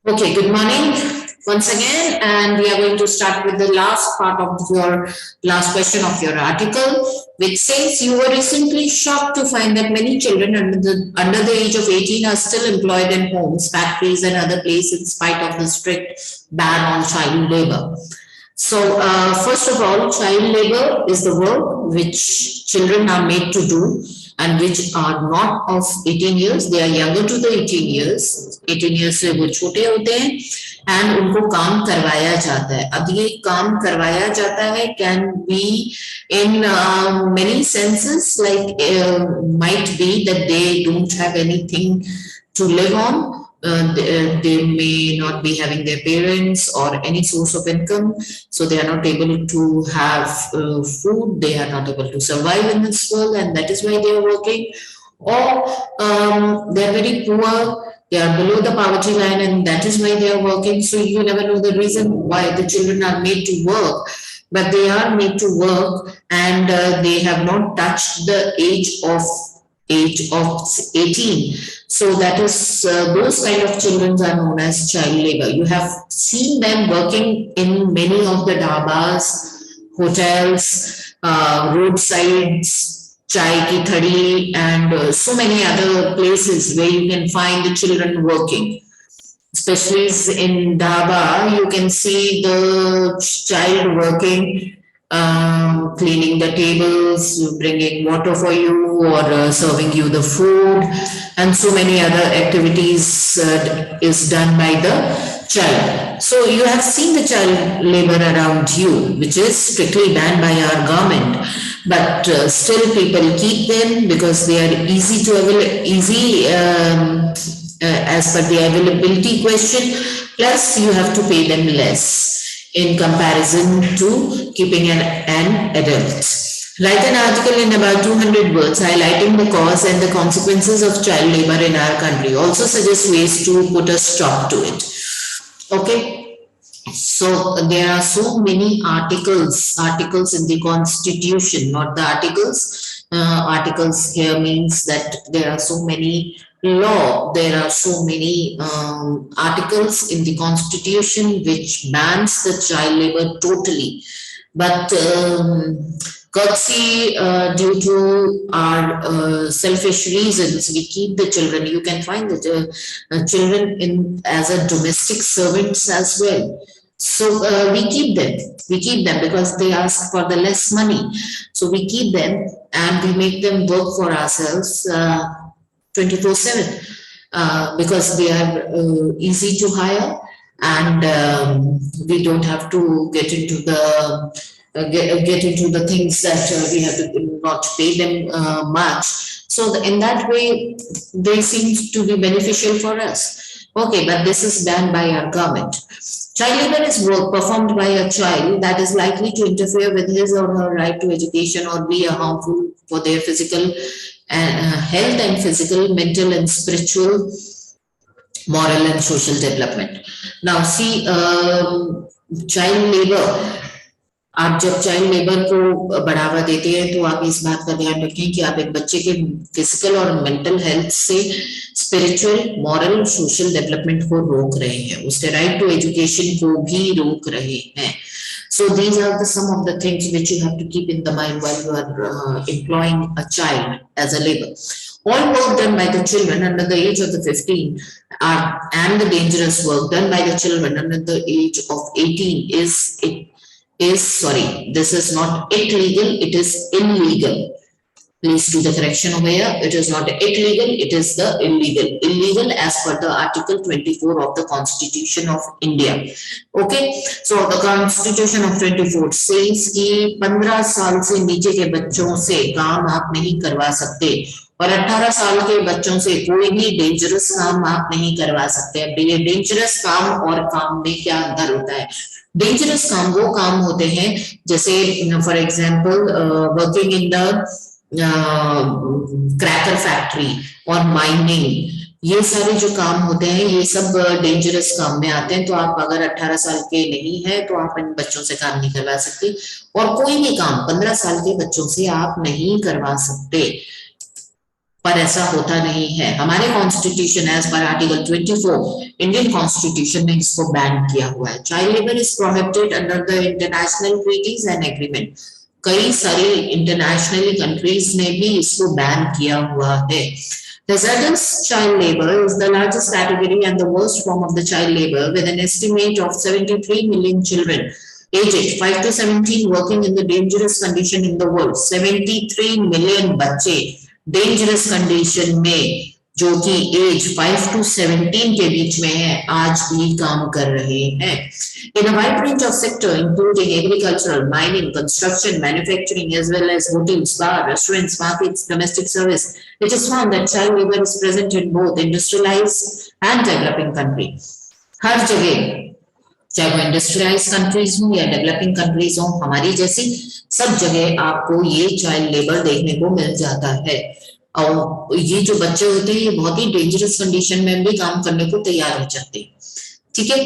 Okay, good morning once again, and we are going to start with the last part of your last question of your article, which says you were recently shocked to find that many children under the age of 18 are still employed in homes, factories, and other places in spite of the strict ban on child labor. So, first of all, child labor is the work which children are made to do and which are not of 18 years. They are younger to the 18 years. 18 years से वो छोटे होते हैं and उनको काम करवाया जाता है. अब ये काम करवाया जाता है can be in many senses, like might be that they don't have anything to live on. They may not be having their parents or any source of income, so they are not able to have food, they are not able to survive in this world, and that is why they are working. Or they are very poor, they are below the poverty line, and that is why they are working. So you never know the reason why the children are made to work, but they are made to work, and they have not touched the age of 18. So that is those kind of children are known as child labor. You have seen them working in many of the dhabas, hotels, roadsides, chai ki thadi, and so many other places where you can find the children working. Especially in dhaba, you can see the child working, cleaning the tables, bringing water for you, or serving you the food, and so many other activities is done by the child. So you have seen the child labor around you, which is strictly banned by our government, but still people keep them because they are easy to as per the availability question. Plus, you have to pay them less in comparison to keeping an adult. Write an article in about 200 words highlighting the cause and the consequences of child labor in our country. Also suggest ways to put a stop to it. Okay. So there are so many articles in the constitution, not the articles. Articles here means that there are so many there are so many articles in the constitution which bans the child labor totally. But courtesy, due to our selfish reasons, we keep the children. You can find the children in as a domestic servants as well. So we keep them. We keep them because they ask for the less money. So we keep them and we make them work for ourselves 24/7 because they are easy to hire, and we don't have to get into the things that we have to not pay them much. So in that way, they seem to be beneficial for us. Okay, but this is done by our government. Child labor is work performed by a child that is likely to interfere with his or her right to education or be harmful for their physical health and physical, mental and spiritual, moral and social development. Now see, child labor, आप जब child labour को बढ़ावा देते हैं तो आप इस बात का ध्यान रखें कि आप एक बच्चे के फिजिकल और मेंटल हेल्थ से स्पिरिचुअल, मॉरल, सोशल डेवलपमेंट को रोक रहे हैं, उसके राइट टू एजुकेशन को भी रोक रहे हैं. So these are some of the things which you have to keep in the mind while you are employing a child as a labor. All work done by the children under the age of the 15 and the dangerous work done by the children under the age of 18 this is not illegal, it is illegal. Please do the correction over here. It is not illegal, it is the illegal. Illegal as per the Article 24 of the Constitution of India. Okay, so the Constitution of 24 says कि 15 साल से नीचे के बच्चों से काम आप नहीं करवा सकते और 18 साल के बच्चों से कोई भी डेंजरस काम आप नहीं करवा सकते. अब ये डेंजरस काम और काम में क्या अंतर होता है? डेंजरस काम वो काम होते हैं जैसे for example working in the cracker factory और माइनिंग, ये सारे जो काम होते हैं ये सब डेंजरस काम में आते हैं. तो आप अगर 18 साल के नहीं है तो आप इन बच्चों से काम नहीं करवा सकते और कोई भी काम 15 साल के बच्चों से आप नहीं करवा सकते. पर ऐसा होता नहीं है। हमारे constitution as per article 24 Indian constitution ने इसको बैन किया हुआ है। Child labour is prohibited under the international treaties and agreement. कई सारी इंटरनेशनल कंट्रीज ने भी इसको बैन किया हुआ है। Hazardous child labor is the largest category and the worst form of the child labor, with an estimate of 73 million children aged 5 to 17 working in the dangerous condition in the world. 73 million बच्चे dangerous condition में, जो कि as 5 to 17 के बीच में है, आज भी काम कर रहे हैं। In a wide range of sector, including agricultural, mining, construction, manufacturing, as well as hotels, bar, restaurants, markets, domestic service, it is found that child labor is present in both industrialized and developing country. हर जगह, चाहे वो industrialise countries हो या developing countries हो, हमारी जैसी, सब जगह आपको ये चाइल्ड लेबर देखने को मिल जाता है। और ये जो बच्चे होते हैं, ये बहुत ही डेंजरस कंडीशन में भी काम करने को तैयार हो जाते हैं। ठीक है।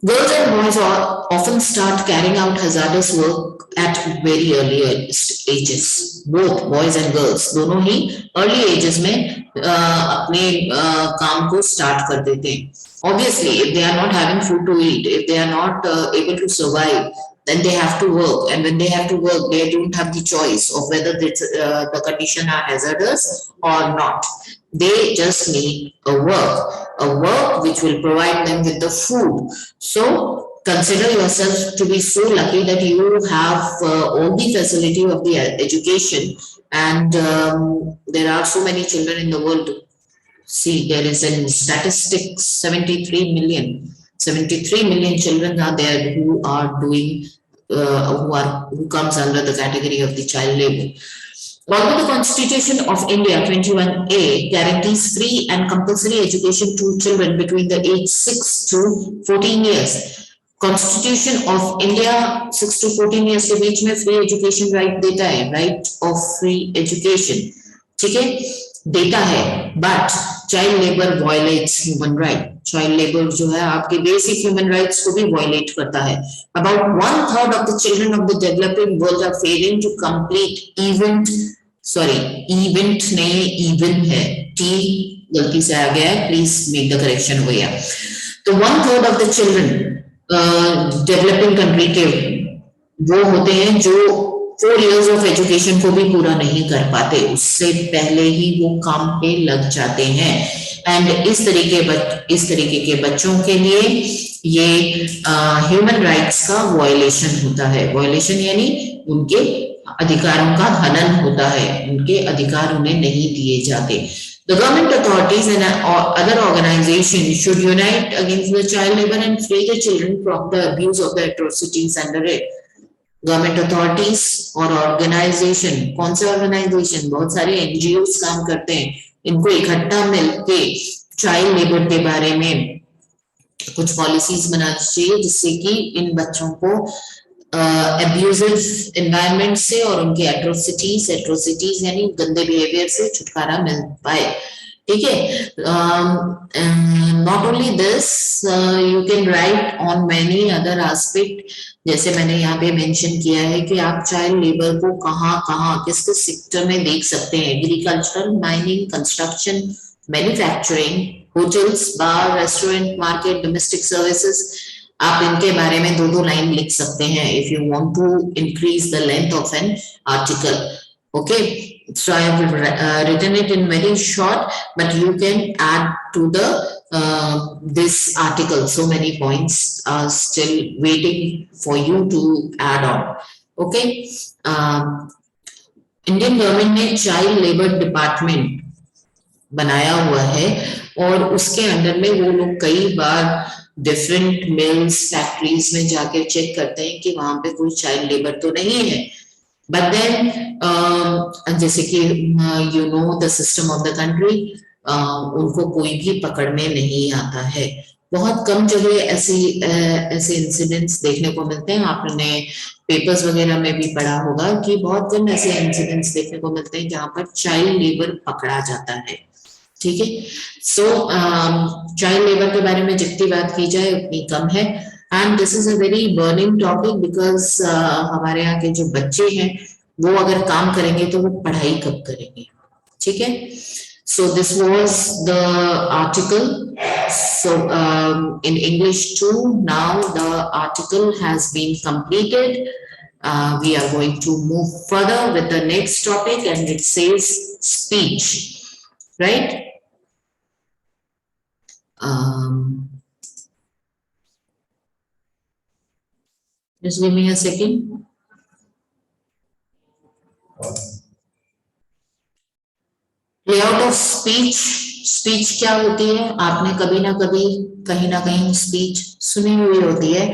Girls and boys often start carrying out hazardous work at very early ages. Both boys and girls दोनों ही early ages में अपने काम को start कर देते हैं. Obviously, if they are not having food to eat, if they are not able to survive, then they have to work, and when they have to work, they don't have the choice of whether the condition are hazardous or not. They just need a work which will provide them with the food. So consider yourself to be so lucky that you have all the facility of the education, and there are so many children in the world. See, there is a statistics, 73 million children are there who are doing who comes under the category of the child labor. Although the Constitution of India 21A guarantees free and compulsory education to children between the age 6 to 14 years, Constitution of India 6 to 14 years के बीच में free education right देता है, right of free education, ठीक है, देता है, but child labor violates human right. Child labor जो है आपके basic human rights को भी violate करता है. About 1/3 of the children of the developing world are failing to complete event नहीं, even है, T गलती से आ गया है, please make the correction over here. तो 1/3 of the children developing country के वो होते हैं जो 4 years of education को भी पूरा नहीं कर पाते, उससे पहले ही वो काम पे लग जाते हैं। एंड इस तरीके के बच्चों के लिए ये ह्यूमन राइट्स का वायलेशन होता है। वायलेशन यानी उनके अधिकारों का हनन होता है, उनके अधिकार उन्हें नहीं दिए जाते। The government authorities and other organizations should unite against the child labor and free the children from the abuse of the atrocities under it. Government authorities और ऑर्गेनाइजेशन, कौन से ऑर्गेनाइजेशन, बहुत सारे एनजीओस काम करते हैं, इनको इकट्ठा मिलके चाइल्ड लेबर के बारे में कुछ पॉलिसीज बनानी चाहिए जिससे कि इन बच्चों को एब्यूजिव एनवायरनमेंट से और उनके एट्रोसिटीज यानी गंदे बिहेवियर से छुटकारा मिल पाए। ठीक है। Not only this, you can write on many other aspect, जैसे मैंने यहाँ पे मेंशन किया है कि आप चाइल्ड लेबर को कहाँ किस सेक्टर में देख सकते हैं। Agricultural, mining, construction, manufacturing, hotels, bar, restaurant, market, domestic services, आप इनके बारे में 2 लाइन लिख सकते हैं if you want to increase the length of an article. Okay, so I have written it in very short, but you can add to the this article. So many points are still waiting for you to add on. Okay, Indian government ने child labor department बनाया हुआ है और उसके under में वो लोग कई बार डिफरेंट मिल्स, फैक्ट्रीज में जाके चेक करते हैं कि वहां पे कोई चाइल्ड लेबर तो नहीं है। But then, जैसे कि you know the system of the country, उनको कोई भी पकड़ में नहीं आता है। बहुत कम जगह ऐसे इंसिडेंट्स देखने को मिलते हैं। आपने पेपर्स वगैरह में भी पढ़ा होगा कि बहुत कम ऐसे इंसिडेंट्स देखने को मिलते हैं जहाँ पर चाइल्ड लेबर पकड़ा जाता है। ठीक है। सो चाइल्ड लेबर के बारे में जितनी बात की जाए उतनी कम है। And this is a very burning topic because हमारे यहाँ के जो बच्चे हैं वो अगर काम करेंगे तो वो पढ़ाई कब करेंगे। ठीक है. So this was the article. So in English too, now the article has been completed. We are going to move further with the next topic, and it says speech, right? Just give me a second. Layout of speech. Speech क्या होती है? आपने कभी ना कहीं speech सुनी हुई होती है.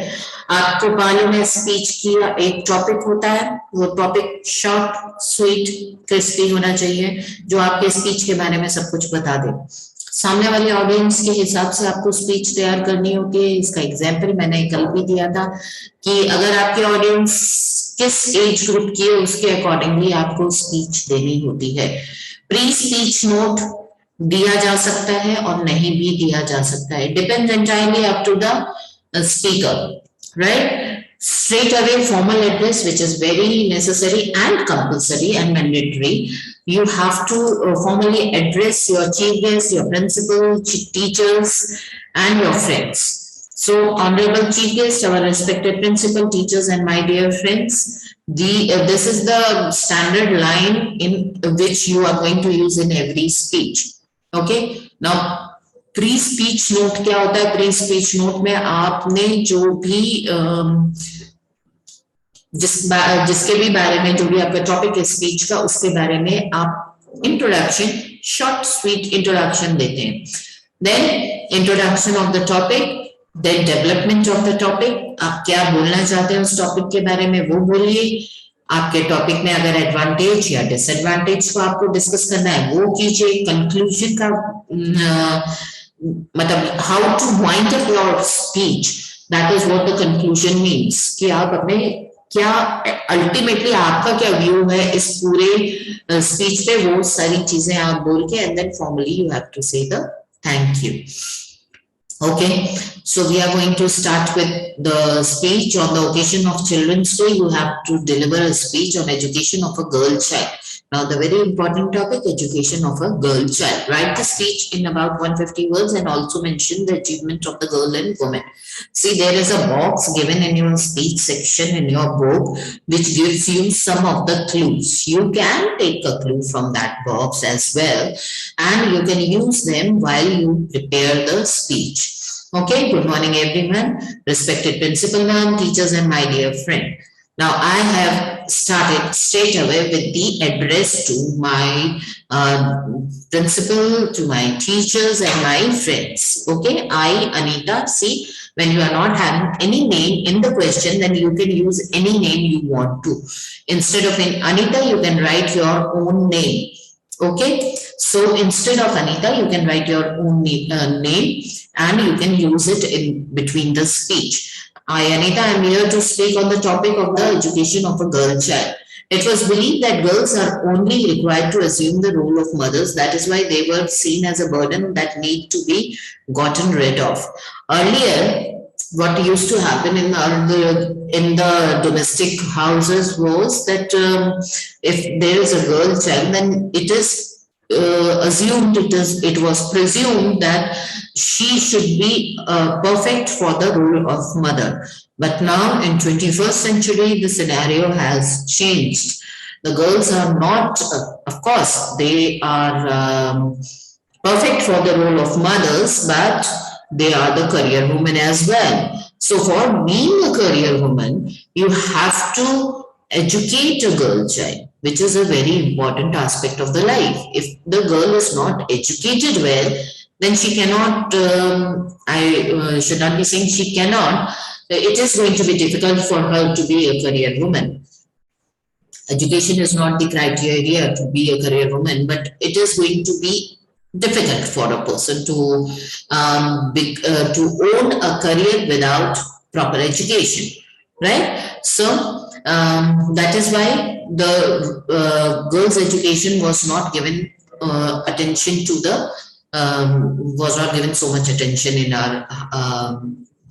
आपको मालूम है स्पीच की एक टॉपिक होता है. वो टॉपिक शॉर्ट, स्वीट, क्रिस्पी होना चाहिए, जो आपके स्पीच के बारे में सब कुछ बता दे. सामने वाले ऑडियंस के हिसाब से आपको स्पीच तैयार करनी होती है. इसका एग्जाम्पल मैंने कल भी दिया था कि अगर आपके ऑडियंस किस एज ग्रुप की है उसके अकॉर्डिंगली आपको स्पीच देनी होती है. प्री स्पीच नोट दिया जा सकता है और नहीं भी दिया जा सकता है. Depends entirely up to the speaker, right? Straight away formal address, which is very necessary and compulsory and mandatory. You have to formally address your chief guests, your principal, teachers, and your friends. So, honorable chief guest, our respected principal, teachers, and my dear friends, this is the standard line in which you are going to use in every speech. Okay. Now, pre speech note क्या होता है? Pre speech note में आपने जो भी जिसके भी बारे में, जो भी आपका टॉपिक है स्पीच का, उसके बारे में आप इंट्रोडक्शन, शॉर्ट स्वीट इंट्रोडक्शन देते हैं. Then introduction of the topic, then development of the topic. आप क्या बोलना चाहते हैं उस टॉपिक के बारे में वो बोलिए. आपके टॉपिक में अगर एडवांटेज या डिसएडवांटेज को आपको डिस्कस करना है वो कीजिए. कंक्लूजन का मतलब how to wind up your speech, that is what the conclusion means. कि आप अपने क्या अल्टीमेटली आपका क्या व्यू है इस पूरे स्पीच पे, वो सारी चीजें आप बोल के, and then formally you have to say the thank you. Okay, so we are going to start with the speech on the occasion of Children's Day. You have to deliver a speech on education of a girl child. Now, the very important topic, education of a girl child. Write the speech in about 150 words and also mention the achievement of the girl and woman. See, there is a box given in your speech section in your book which gives you some of the clues. You can take a clue from that box as well, and you can use them while you prepare the speech. Okay, good morning everyone, respected principal ma'am, teachers, and my dear friend. Now I have started straight away with the address to my principal, to my teachers, and my friends. Okay, I, Anita. See, when you are not having any name in the question, then you can use any name you want to. Instead of in Anita, you can write your own name. Okay, so instead of Anita, you can write your own name, and you can use it in between the speech. I, Anita, am here to speak on the topic of the education of a girl child. It was believed that girls are only required to assume the role of mothers. That is why they were seen as a burden that need to be gotten rid of. Earlier, what used to happen in the domestic houses was that if there is a girl child, then it is assumed, it was presumed that she should be perfect for the role of mother. But now in 21st century, the scenario has changed. The girls are not, of course, they are perfect for the role of mothers, but they are the career women as well. So for being a career woman, you have to educate a girl child, which is a very important aspect of the life. If the girl is not educated well, then she cannot, I should not be saying she cannot, it is going to be difficult for her to be a career woman. Education is not the criteria to be a career woman, but it is going to be difficult for a person to own a career without proper education, right? So that is why the girls' education was not given attention to the was not given so much attention in our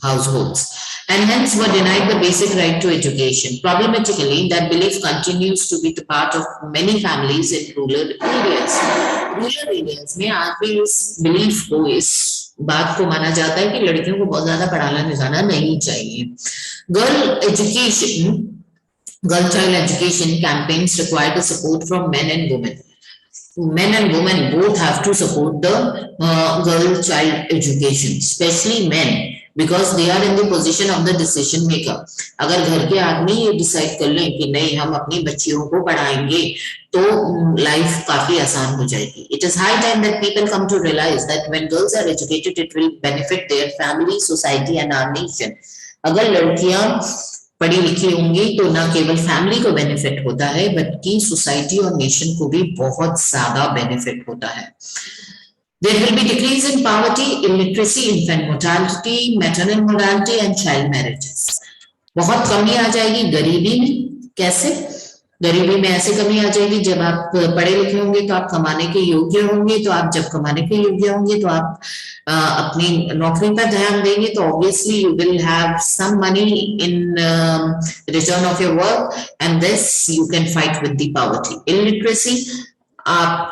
households. and hence were denied the basic right to education. Problematically, that belief continues to be the part of many families in rural areas. Rural areas में आज भी इस belief को, इस बात को माना जाता है कि लड़कियों को बहुत ज्यादा पढ़ाना लिखाना नहीं चाहिए. Girl education, girl child education campaigns require the support from men and women. Men and women both have to support the girl child education, especially men, because they are in the position of the decision maker. अगर घर के आदमी ये decide कर लें कि नहीं हम अपनी बच्चियों को पढ़ाएंगे तो लाइफ काफी आसान हो जाएगी. It is high time that people come to realize that when girls are educated, it will benefit their family, society and our nation. अगर लड़कियां पढ़ी लिखी होंगी तो ना केवल फैमिली को बेनिफिट होता है बल्कि सोसाइटी और नेशन को भी बहुत ज्यादा बेनिफिट होता है. There will be decrease in poverty, illiteracy, infant mortality, maternal mortality and child marriages. बहुत कमी आ जाएगी गरीबी में. कैसे? गरीबी में ऐसे कमी आ जाएगी जब आप पढ़े लिखे होंगे तो आप कमाने के योग्य होंगे, तो आप जब कमाने के योग्य होंगे तो आप अपनी नौकरी पर ध्यान देंगे तो obviously you will have some money in return of your work and this you can fight with the poverty. Illiteracy, आप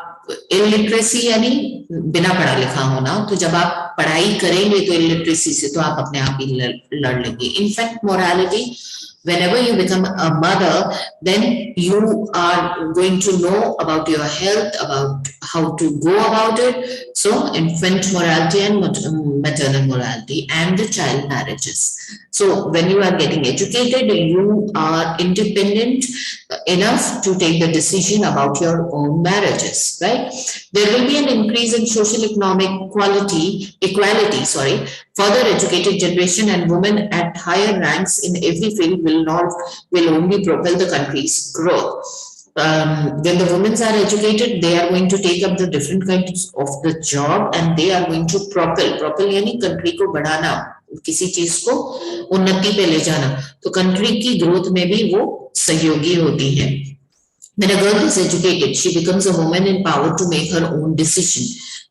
इलिटरेसी यानी बिना पढ़ा लिखा होना, तो जब आप पढ़ाई करेंगे तो इलिटरेसी से तो आप अपने आप ही लड़ लेंगे. Infant morality, whenever you become a mother, then you are going to know about your health, about how to go about it. So infant mortality and maternal mortality and the child marriages. So when you are getting educated, you are independent enough to take the decision about your own marriages, right? There will be an increase in social economic equality. Further educated generation and women at higher ranks in every field will only propel the country's growth. When the women are educated, they are going to take up the different kinds of the job and they are going to propel यानी country को बढ़ाना, किसी चीज को उन्नति पे ले जाना, तो country की growth में भी वो सहयोगी होती है. When a girl is educated, she becomes a woman empowered to make her own decision.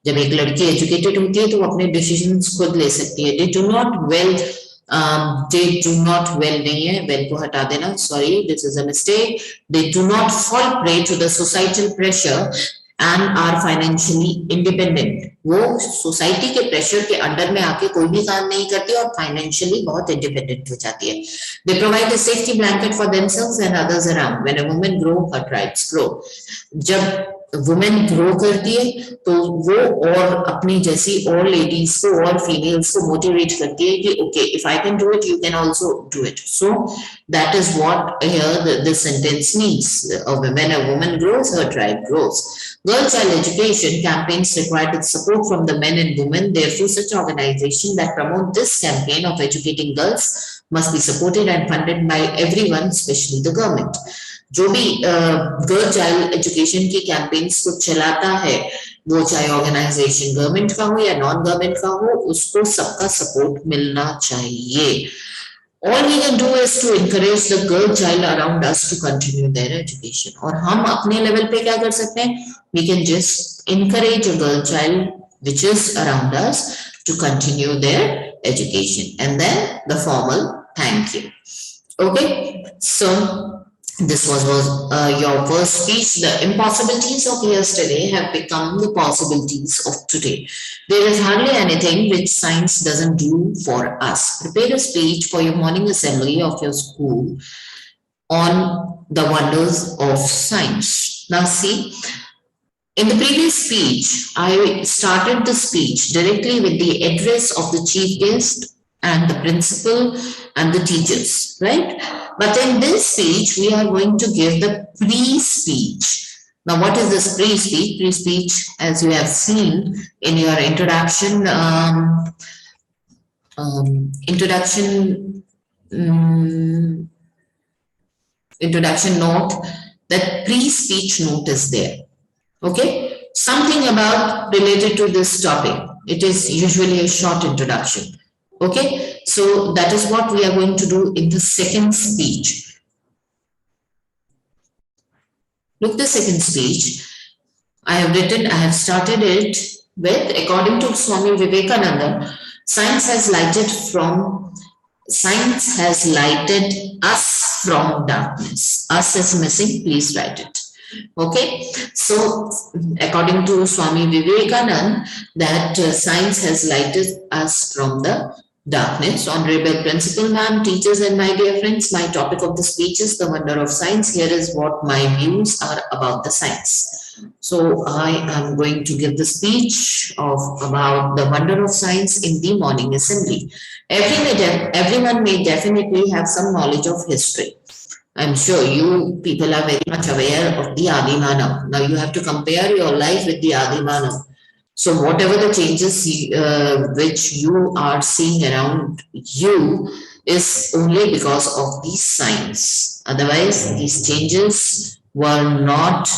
जब एक लड़की एजुकेटेड होती है तो वो अपने डिसीजंस खुद ले सकती है. They do not well नहीं है, well को हटा देना, sorry, this is a mistake. They do not fall prey to the societal pressure and are financially independent. वो सोसाइटी के प्रेशर के अंडर में आके कोई भी काम नहीं करती और फाइनेंशियली बहुत इंडिपेंडेंट हो जाती है. They provide a safety blanket for themselves and others around. When a woman grow, her tribes grow. जब वुमेन ग्रो करती है तो वो और अपनी जैसी और लेडीज को और फीमेल्स को मोटिवेट करती है कि okay, if I can do it you can also do it. So that is what here the sentence means. When a woman grows, her tribe grows. Girl child education campaigns require the support from the men and women. Therefore, such organizations that promote this campaign of educating girls must be supported and funded by everyone, especially the government. जो भी girl child education की campaigns को चलाता है, वो चाहे organisation government का हो या नॉन गवर्नमेंट का हो, उसको सबका सपोर्ट मिलना चाहिए. All we can do is to encourage the girl child around us to continue their education. और हम अपने लेवल पे क्या कर सकते हैं? We can just encourage a girl child which is around us to continue their education. And then the formal thank you. Okay, so this was your first speech. The impossibilities of yesterday have become the possibilities of today. There is hardly anything which science doesn't do for us. Prepare a speech for your morning assembly of your school on the wonders of science. Now see, in the previous speech, I started the speech directly with the address of the chief guest and the principal and the teachers, right? But in this speech, we are going to give the pre-speech. Now, what is this pre-speech? Pre-speech, as you have seen in your introduction, introduction note, that pre-speech note is there. Okay, something about related to this topic. It is usually a short introduction. Okay, so that is what we are going to do in the second speech. Look, the second speech I have started it with, according to Swami Vivekananda, science has lighted from science has lighted us from darkness. Us is missing, please write it. Okay, so according to Swami Vivekanand, that science has lighted us from the darkness. Honorable Principal Ma'am, teachers and my dear friends, my topic of the speech is the wonder of science. Here is what my views are about the science. So I am going to give the speech of about the wonder of science in the morning assembly. Everyone may definitely have some knowledge of history. I'm sure you people are very much aware of the Adi Manav. Now you have to compare your life with the Adi Manav. So whatever the changes which you are seeing around you is only because of these signs. Otherwise, these changes were not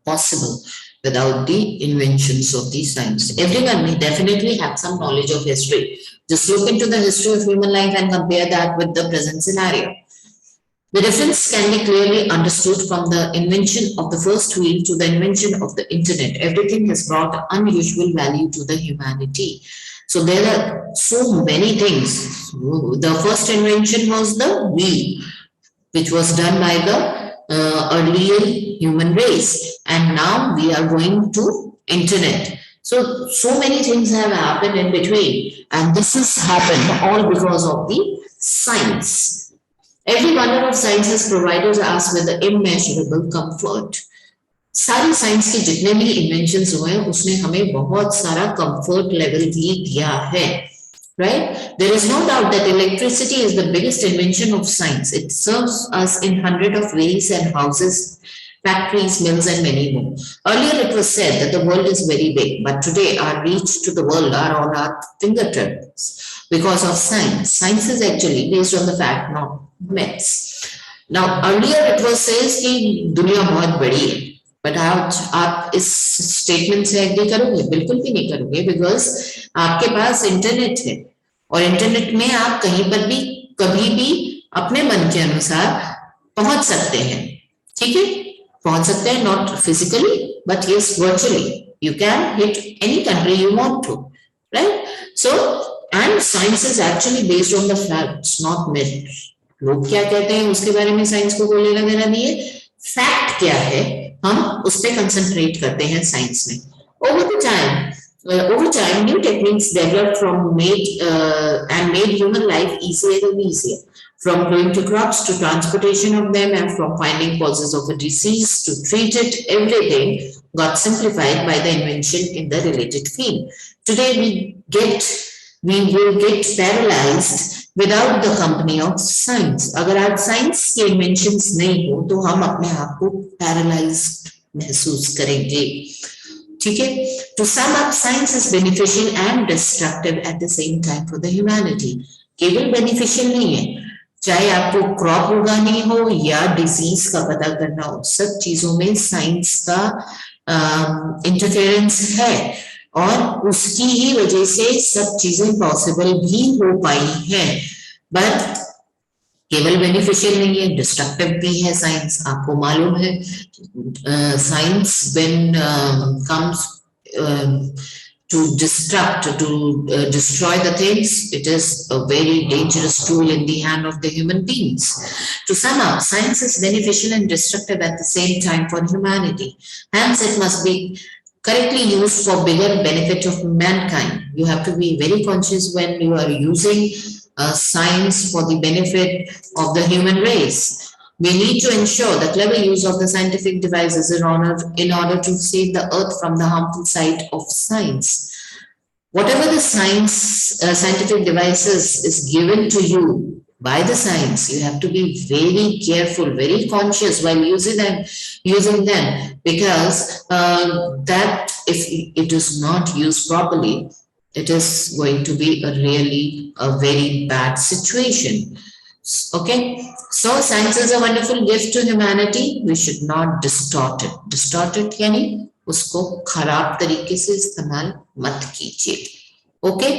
possible without the inventions of these science. Everyone may definitely have some knowledge of history. Just look into the history of human life and compare that with the present scenario. The difference can be clearly understood from the invention of the first wheel to the invention of the internet. Everything has brought unusual value to the humanity. So there are so many things. The first invention was the wheel, which was done by the earlier human race, and now we are going to internet. So many things have happened in between, and this has happened all because of the science. Every wonder of science has provided us with the immeasurable comfort. सारी science के जितने भी inventions हुए हैं उसने हमें बहुत सारा कंफर्ट लेवल भी दिया है. Right? There is no doubt that electricity is the biggest invention of science. It serves us in hundreds of ways and houses, factories, mills, and many more. Earlier, it was said that the world is very big, but today our reach to the world are on our fingertips because of science. Science is actually based on the fact, not myths. Now, earlier it was says कि दुनिया बहुत बड़ी है. But आज आप इस statement से agree करोगे? बिल्कुल भी नहीं करोगे, बिकॉज आपके पास इंटरनेट है और इंटरनेट में आप कहीं पर भी कभी भी अपने मन के अनुसार पहुंच सकते हैं. ठीक है, पहुंच सकते हैं, not physically but yes virtually. You can hit any country you want to, right? So and science is actually based on the facts, not myth. लोग क्या कहते हैं उसके बारे में साइंस को कोई लेना देना नहीं है. फैक्ट क्या है हम उस पर कंसंट्रेट करते हैं साइंस में. Over time, new techniques developed and made human life easier and easier. From growing to crops to transportation of them, and from finding causes of a disease to treat it, everything got simplified by the invention in the related field. Today, we will get paralyzed without the company of science. अगर आज science के inventions नहीं हो तो हम अपने आप को पैरालाइज्ड महसूस करेंगे. ठीक है, to sum up, science is beneficial and destructive at the same time for the humanity. केवल beneficial नहीं है, चाहे आपको क्रॉप उगानी हो या डिजीज का पता करना हो, सब चीजों में साइंस का इंटरफेरेंस है और उसकी ही वजह से सब चीजें पॉसिबल भी हो पाई हैं. बट केवल बेनिफिशियल नहीं है, डिस्ट्रक्टिव भी है साइंस. आपको मालूम है science when comes to destroy the things, it is a very dangerous tool in the hand of the human beings. To sum up, science is beneficial and destructive at the same time for humanity. Hence, it must be correctly used for bigger benefit of mankind. You have to be very conscious when you are using science for the benefit of the human race. We need to ensure the clever use of the scientific devices in order to save the earth from the harmful side of science. Whatever the scientific devices is given to you by the science, you have to be very careful, very conscious while using them, because that if it is not used properly, it is going to be a very bad situation. Okay, so science is a wonderful gift to humanity. We should not distort it. Distort it यानी उसको खराब तरीके से इस्तेमाल मत कीजिए. Okay,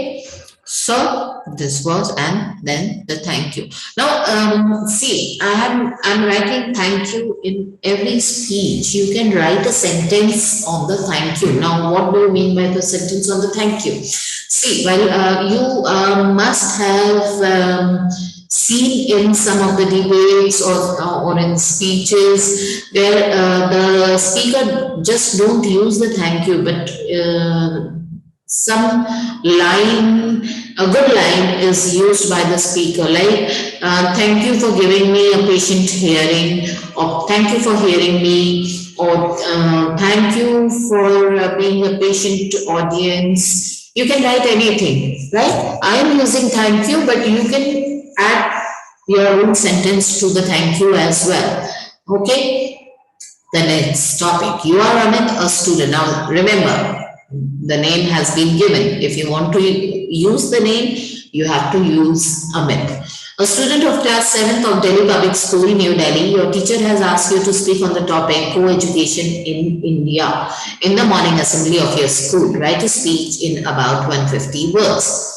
So this was, and then the thank you. Now, see, I'm writing thank you in every speech. You can write a sentence on the thank you. Now, what do you mean by the sentence on the thank you? See, well, you must have seen in some of the debates or in speeches where the speaker just don't use the thank you, but some line, a good line is used by the speaker, like thank you for giving me a patient hearing, or thank you for hearing me, or thank you for being a patient audience. You can write anything, right? I am using thank you, but you can add your own sentence to the thank you as well. Okay, the next topic. You are Amit, a student. Now remember, the name has been given. If you want to use the name, you have to use Amit. A student of class 7th of Delhi Public School, New Delhi, your teacher has asked you to speak on the topic co-education in India in the morning assembly of your school. Write a speech in about 150 words.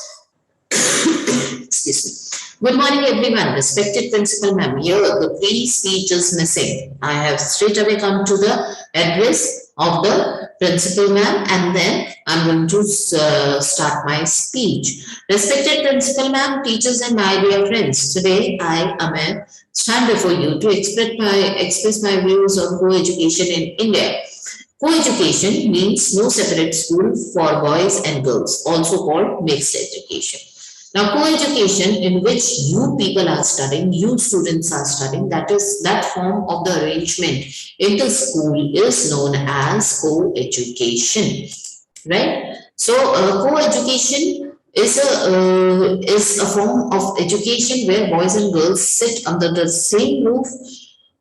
Excuse me. Good morning, everyone. Respected principal ma'am, here the pre-speech is missing. I have straight away come to the address of the principal ma'am, and then I'm going to start my speech. Respected principal ma'am, teachers, and my dear friends, today I, Amit, stand before you to express my views on co-education in India. Co-education means no separate school for boys and girls, also called mixed education. Now, co-education in which you people are studying, you students are studying, that form of the arrangement in the school is known as co-education, right? So, co-education is a form of education where boys and girls sit under the same roof,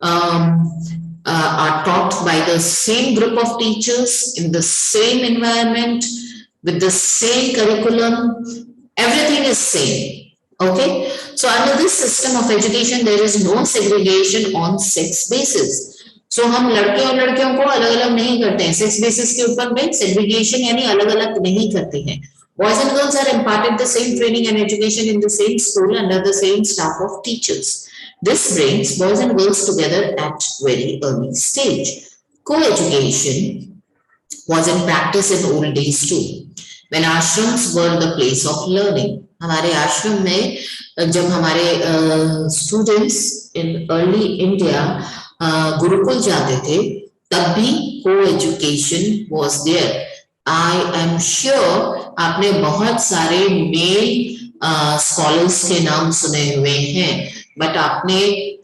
um, are taught by the same group of teachers in the same environment with the same curriculum. Everything is same. Okay. So under this system of education, there is no segregation on sex basis. So हम लड़के और लड़कियों को अलग अलग नहीं करते हैं सेक्स बेसिस के ऊपर में सेग्रीगेशन यानी अलग अलग नहीं करते हैं. Boys and girls are imparted the same training and education in the same school under the same staff of teachers. This brings boys and girls together at very early stage. Co-education was in practice in old days too, when ashrams were the place of learning. हमारे आश्रम में जब हमारे students in early India Gurukul जाते थे, तब भी co-education was there. I am sure आपने बहुत सारे मेल स्कॉलर्स के नाम सुने हुए हैं, बट आपने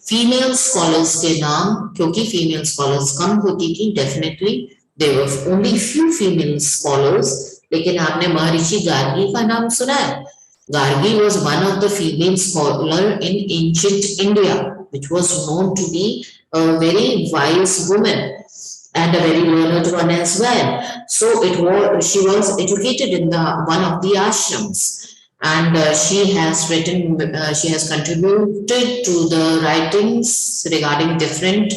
फीमेल स्कॉलर्स के नाम, क्योंकि फीमेल स्कॉलर्स कम होती थी, definitely there were only few female scholars, लेकिन आपने महर्षि गार्गी का नाम सुना है. Gargi was one of the female scholar in ancient India, which was known to be a very wise woman and a very learned one as well. So she was educated in one of the ashrams, and she has contributed to the writings regarding different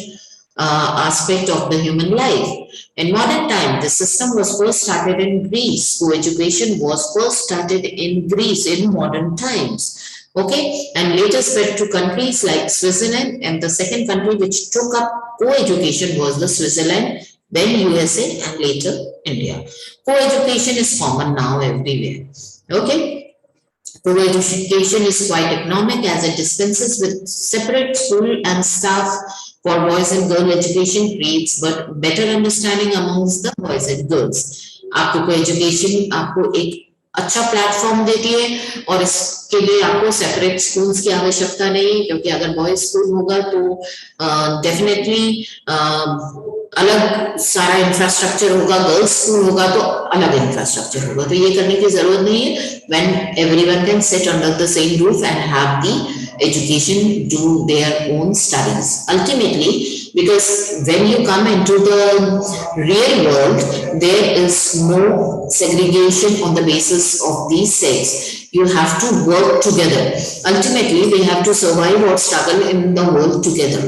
aspect of the human life. In modern time, the system was first started in Greece. Co-education was first started in Greece in modern times. Okay, and later spread to countries like Switzerland, and the second country which took up co-education was the Switzerland, then USA, and later India. Co-education is common now everywhere. Okay, co-education is quite economic as it dispenses with separate school and staff for boys and girl education, creates but better understanding amongst the boys and girls. आपको co-education आपको एक अच्छा platform देती है, और इसके लिए आपको सेपरेट स्कूल्स की आवश्यकता नहीं है, क्योंकि अगर बॉयज स्कूल होगा तो डेफिनेटली अलग सारा इंफ्रास्ट्रक्चर होगा, गर्ल्स स्कूल होगा तो अलग इंफ्रास्ट्रक्चर होगा, तो ये करने की जरूरत नहीं है. When everyone can sit under the same roof and have the education, do their own studies. Ultimately, because when you come into the real world, there is no segregation on the basis of these sex. You have to work together. Ultimately, they have to survive or struggle in the world together.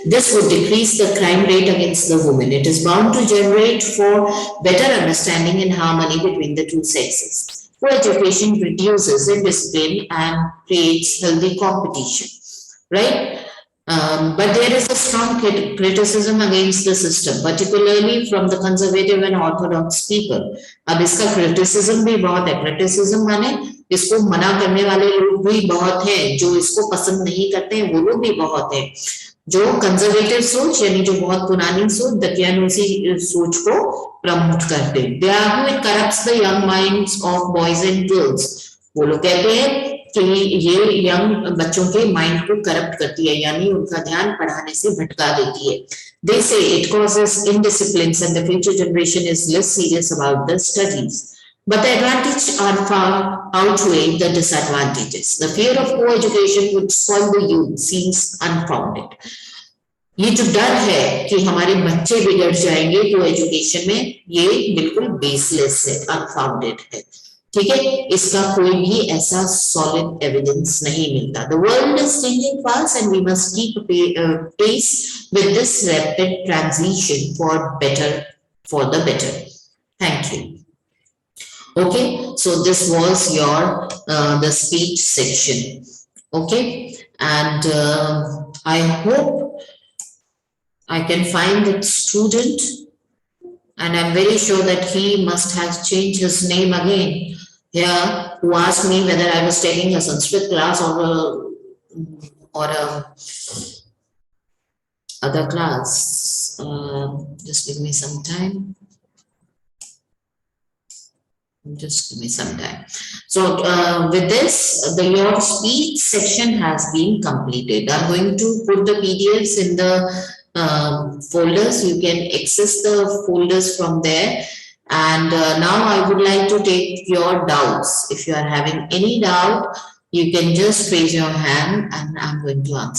This would decrease the crime rate against the women. It is bound to generate for better understanding and harmony between the two sexes. co-education reduces indiscipline and creates healthy competition, right? But there is a strong criticism against the system, particularly from the conservative and orthodox people. अब इसका criticism भी बहुत है. Criticism माने इसको मना करने वाले लोग भी बहुत हैं, जो इसको पसंद नहीं करते हैं वो लोग भी बहुत हैं. जो कंजर्वेटिव सोच यानी जो बहुत पुरानी सोच दकियानूसी सोच को प्रमोट करते हैं. They argue it corrupts the young minds of boys and girls. वो लोग कहते हैं कि ये यंग बच्चों के माइंड को करप्ट करती है यानी उनका ध्यान पढ़ाने से भटका देती है. They say it causes indiscipline and the future generation is less serious about the studies. But the advantages are far outweigh the disadvantages. The fear of co-education would spoil the youth seems unfounded. ये जो डर है कि हमारे बच्चे बिगड़ जाएंगे को एजुकेशन में, ये बिल्कुल बेसलेस है, अनफाउंडेड है. ठीक है, इसका कोई भी ऐसा सॉलिड एविडेंस नहीं मिलता. The world is changing fast and we must keep pace with this rapid transition for the better. Thank you. Okay, so this was your the speech section. Okay, and I hope I can find that student, and I'm very sure that he must have changed his name again here, who asked me whether I was taking a Sanskrit class or a other class. Just give me some time. Just give me some time. So with this, your speech section has been completed. I'm going to put the PDFs in the folders. You can access the folders from there. And now I would like to take your doubts. If you are having any doubt, you can just raise your hand and I'm going to answer.